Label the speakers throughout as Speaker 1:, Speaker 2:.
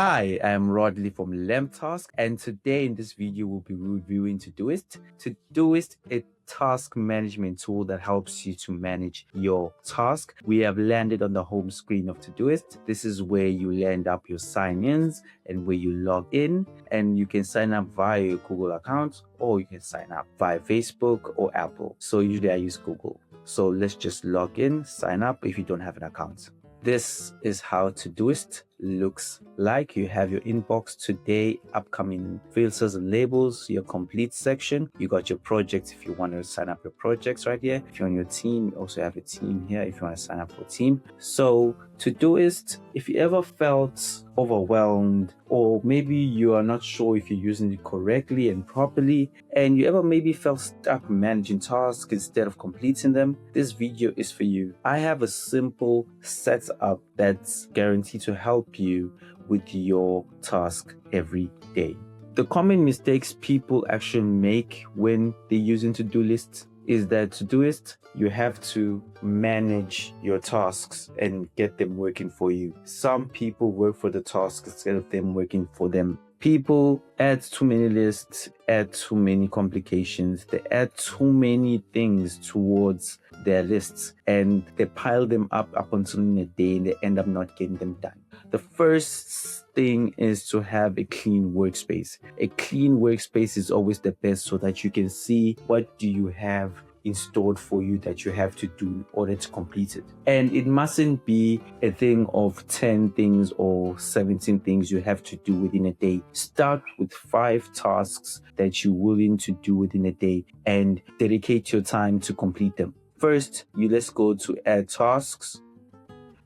Speaker 1: Hi, I'm Rodley from LemTask, and today in this video we'll be reviewing Todoist. Todoist is a task management tool that helps you to manage your task. We have landed on the home screen of Todoist. This is where you land up your sign-ins and where you log in, and you can sign up via your Google account or you can sign up via Facebook or Apple. So usually I use Google. So let's just log in, sign up if you don't have an account. This is how Todoist looks like. You have your inbox today, upcoming filters and labels, your complete section. You got your projects if you want to sign up your projects right here. If you're on your team, you also have a team here if you want to sign up for a team. So Todoist, if you ever felt overwhelmed, or maybe you are not sure if you're using it correctly and properly, and you ever maybe felt stuck managing tasks instead of completing them, this video is for you. I have a simple setup that's guaranteed to help you with your task every day. The common mistakes people actually make when they're using to-do lists is that Todoist, you have to manage your tasks and get them working for you. Some people work for the task instead of them working for them. People add too many lists, add too many complications, they add too many things towards their lists, and they pile them up until in a day and they end up not getting them done. The first thing is to have a clean workspace. A clean workspace is always the best so that you can see what do you have installed for you that you have to do in order to complete it. And it mustn't be a thing of 10 things or 17 things you have to do within a day. Start with 5 tasks that you're willing to do within a day and dedicate your time to complete them. First, let's go to add tasks.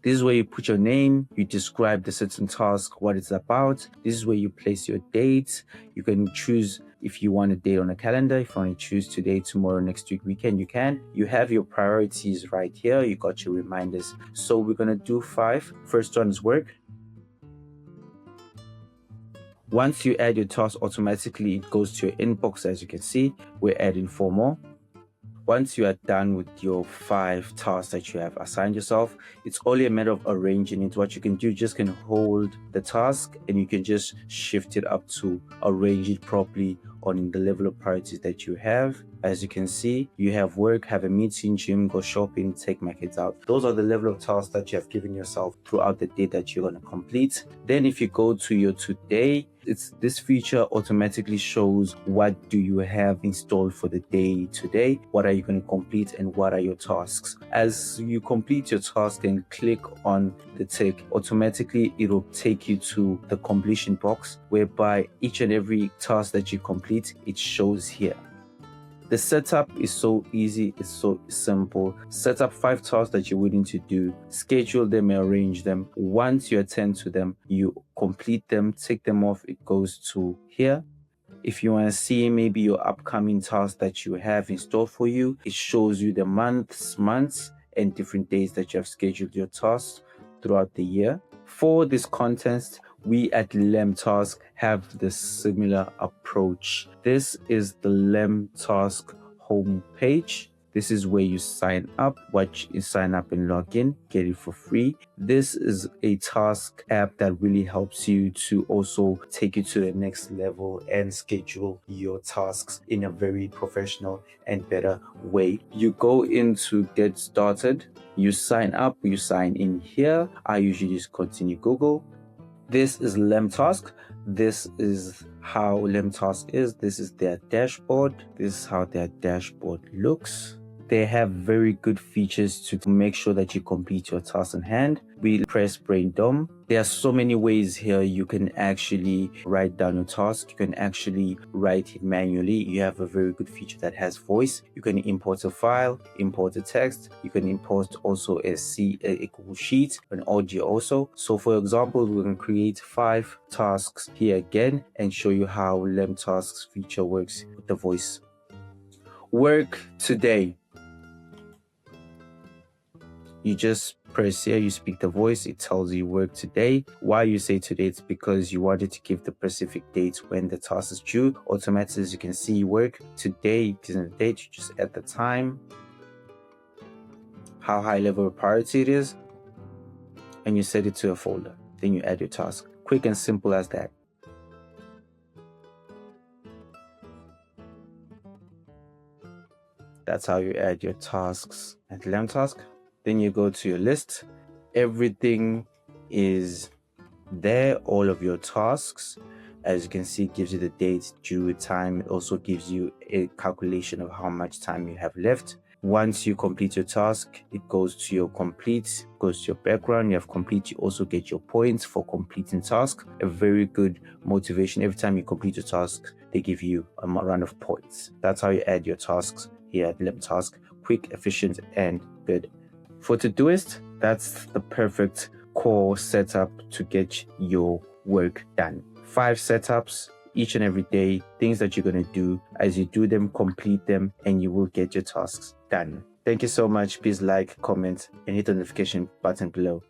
Speaker 1: This is where you put your name, you describe the certain task, what it's about. This is where you place your date. You can choose if you want a date on a calendar. If you want to choose today, tomorrow, next week, weekend, you can. You have your priorities right here. You got your reminders. So we're going to do 5. First one is work. Once you add your task, automatically it goes to your inbox. As you can see, we're adding 4 more. Once you are done with your 5 tasks that you have assigned yourself, it's only a matter of arranging it. What you can do, just can hold the task and you can just shift it up to arrange it properly on the level of priorities that you have. As you can see, you have work, have a meeting, gym, go shopping, take my kids out. Those are the level of tasks that you have given yourself throughout the day that you're going to complete. Then if you go to your today, this feature automatically shows what do you have installed for the day today, what are you going to complete, and what are your tasks. As you complete your task and click on the tick, automatically it'll take you to the completion box, whereby each and every task that you complete, it shows here. The setup is so easy, it's so simple. Set up 5 tasks that you're willing to do, schedule them and arrange them. Once you attend to them, you complete them, take them off, it goes to here. If you want to see maybe your upcoming tasks that you have installed for you, it shows you the months, and different days that you have scheduled your tasks throughout the year. For this contest, we at LemTask have the similar approach. This is the LemTask homepage. This is where you sign up. Once you sign up and log in, get it for free. This is a task app that really helps you to also take you to the next level and schedule your tasks in a very professional and better way. You go into get started, you sign up, you sign in here. I usually just continue Google. This is LemTask. This is how LemTask is. This is their dashboard. This is how their dashboard looks. They have very good features to make sure that you complete your task in hand. We press brainstorm. There are so many ways here you can actually write down your task. You can actually write it manually. You have a very good feature that has voice. You can import a file, import a text. You can import also a Google Sheet, an audio also. So for example, we can create 5 tasks here again and show you how LemTask's feature works with the voice. Work today. You just press here, you speak the voice, it tells you work today. Why you say today, it's because you wanted to give the specific date when the task is due. Automatically, as you can see, work today is the date, you just add the time, how high level of priority it is, and you set it to a folder. Then you add your task. Quick and simple as that. That's how you add your tasks at LemTask. Then you go to your list. Everything is there, all of your tasks. As you can see, it gives you the date, due time. It also gives you a calculation of how much time you have left. Once you complete your task, it goes to your complete, goes to your background. You have complete, you also get your points for completing task. A very good motivation. Every time you complete your task, they give you a round of points. That's how you add your tasks here at LemTask. Quick, efficient, and good. For Todoist, that's the perfect core setup to get your work done. 5 setups each and every day, things that you're going to do. As you do them, complete them, and you will get your tasks done. Thank you so much. Please like, comment, and hit the notification button below.